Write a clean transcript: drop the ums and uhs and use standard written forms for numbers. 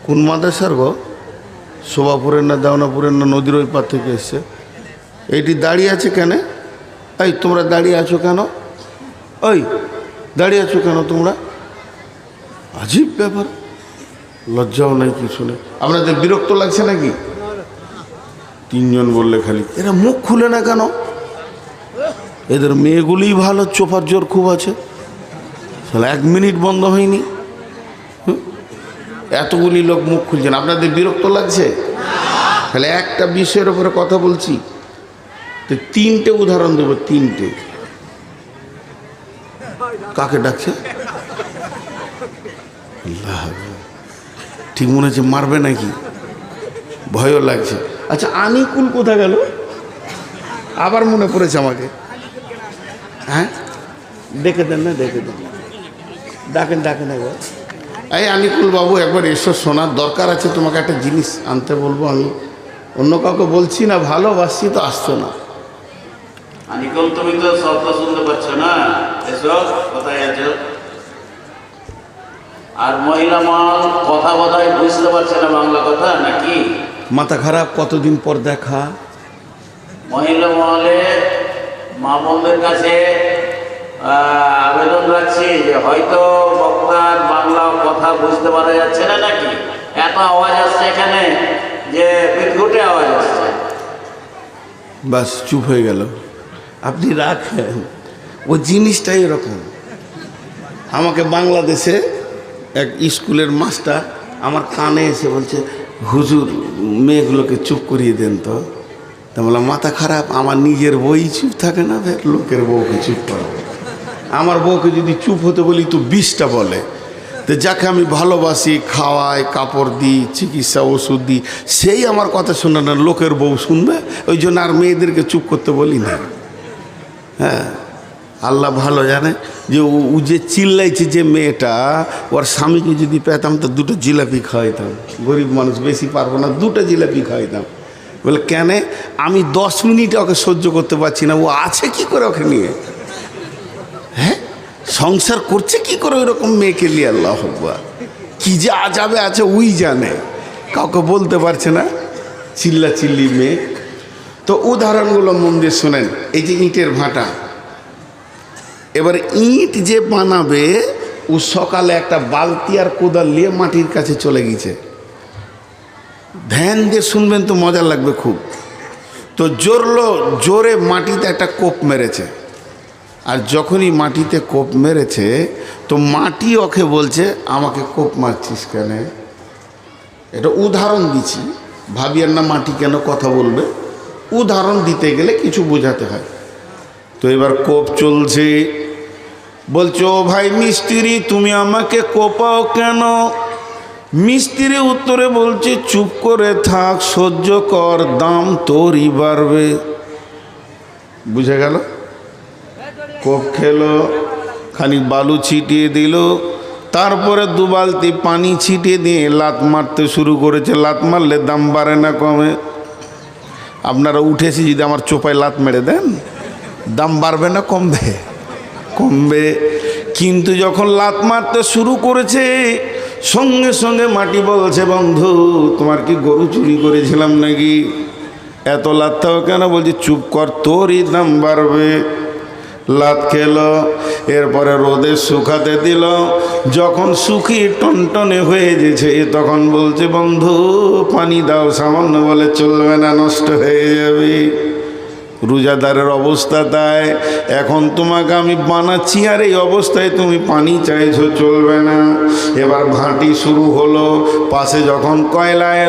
কোন মাদ্রাসার গো? শোভাপুরের না দেওনাপুরের না নদীর ওই পার থেকে এসছে? এইটি দাঁড়িয়ে আছে কেন? এই তোমরা দাঁড়িয়ে আছো কেন? ওই দাঁড়িয়ে আছো কেন তোমরা? আজীব ব্যাপার, লজ্জাও নাই কিছু নেই। আপনাদের বিরক্ত লাগছে নাকি? তিনজন বললে খালি, এরা মুখ খুলে না কেন? এদের মেয়েগুলিই ভালো, চোপার জোর খুব আছে, তাহলে 1 মিনিট বন্ধ হয়নি। এতগুলি লোক মুখ খুলছেন, আপনাদের বিরক্ত লাগছে? তাহলে একটা বিষয়ের উপরে কথা বলছি তো 3টে উদাহরণ দেবো। 3টে। কাকে ডাকছে? ঠিক মনে হচ্ছে মারবে নাকি, ভয়ও লাগছে। আচ্ছা আনিকুল কোথায় গেল? আবার মনে পড়েছে আমাকে। হ্যাঁ দেখে দেন না, দেখে দেন, ডাকেন ডাকেন একবার। এই আনিকুল বাবু একবার এসো, শোনার দরকার আছে তোমাকে, একটা জিনিস আনতে বলবো। আমি অন্য কাউকে বলছি না, ভালোবাসছি তো, আসছো না। আনিকুল তুমি তো শব্দ শুনতে পাচ্ছ না, এসো কোথায় আছো? আর মহিলা মহল কথা বোধহয় বুঝতে পারছে না বাংলা কথা নাকি? মাথা খারাপ, কতদিন পর দেখা। মহিলা মহলে মা বোনদের কাছে আবেদন রাখছি যে হয়তো বক্তার বাংলা কথা বুঝতে পারা যাচ্ছে না নাকি, এত আওয়াজ আসছে এখানে যে বিদ্যুটে আওয়াজ আসছে। বাস চুপ হয়ে গেল। আপনি রাখেন, ও জিনিসটাই এরকম। আমাকে বাংলাদেশে এক স্কুলের মাস্টার আমার কানে এসে বলছে, হুজুর মেয়েগুলোকে চুপ করিয়ে দেন তো। তা বললাম মাথা খারাপ, আমার নিজের বই চুপ থাকে না, ফের লোকের বউকে চুপ করাবো। আমার বউকে যদি চুপ হতে বলি তো 20টা বলে। তো যাকে আমি ভালোবাসি, খাওয়াই, কাপড় দিই, চিকিৎসা ওষুধ দিই, সেই আমার কথা শুনে না, লোকের বউ শুনবে। ওই জন্য আর মেয়েদেরকে চুপ করতে বলি না। হ্যাঁ, আল্লাহ ভালো জানে যে ও যে চিল্লাইছে, যে মেয়েটা, ওর স্বামীকে যদি পেতাম তো 2টো জিলাপি খাওয়াইতাম। গরিব মানুষ, বেশি পারবো না, 2টো জিলাপি খাওয়াইতাম। বলে কেন? আমি 10 মিনিট ওকে সহ্য করতে পারছি না। ও আছে কি করে ওকে নিয়ে? হ্যাঁ, সংসার করছে কি করে ওইরকম মেয়েকে নিয়ে? আল্লাহ আকবার, কি যে আজাবে আছে ওই জানে, কাউকে বলতে পারছে না, চিল্লা চিল্লি মেয়ে। তো উদাহরণগুলো মন দিয়ে শোনেন। এই যে ইটের ভাটা, এবার ইট যে বানাবে, ও সকালে একটা বালতি আর কোদাল নিয়ে মাটির কাছে চলে গেছে। ধ্যান দিয়ে শুনবেন তো মজা লাগবে খুব। তো জোরে মাটিতে একটা কোপ মেরেছে, আর যখনই মাটিতে কোপ মেরেছে তো মাটি ওকে বলছে, আমাকে কোপ মারছিস কেন? এটা উদাহরণ দিচ্ছি, ভাবিয়ার না মাটি কেন কথা বলবে। উদাহরণ দিতে গেলে কিছু বোঝাতে হয়। তো এবার কোপ চলছে, বলছো ও ভাই মিস্ত্রি তুমি আমাকে কোপাও কেন? মিস্ত্রি উত্তরে বলছে, চুপ করে থাক, সহ্য কর, দাম তোরই বাড়বে। বুঝে গেল? কোপ খেলো, খানিক বালু ছিটিয়ে দিল, তারপরে 2 বালতি পানি ছিটিয়ে দিয়ে লাত মারতে শুরু করেছে। লাত মারলে দাম বাড়ে না কমে? আপনারা উঠেছি যদি আমার চোপায় লাত মেরে দেন, দাম বাড়বে না কমবে? কমবে। কিন্তু যখন লাত মারতে শুরু করেছে, সঙ্গে সঙ্গে মাটি বলছে, বন্ধু তোমার কি গরু চুরি করেছিলাম নাকি? এত লাতটাও কেন? বলছি চুপ কর, তোরই দাম বাড়বে। লাত খেলো, এরপরে রোদে শুকাতে দিল। যখন শুকিয়ে টনটনে হয়ে গেছে, তখন বলছে, বন্ধু পানি দাও সামান্য। বলে চলবে না, নষ্ট হয়ে যাবে। রোজাদারের অবস্থা তাই। এখন তোমাকে আমি বানাচ্ছি, আর এই অবস্থায় তুমি পানি চাইছো, চলবে না। এবার ভাটি শুরু হলো। পাশে যখন কয়লায়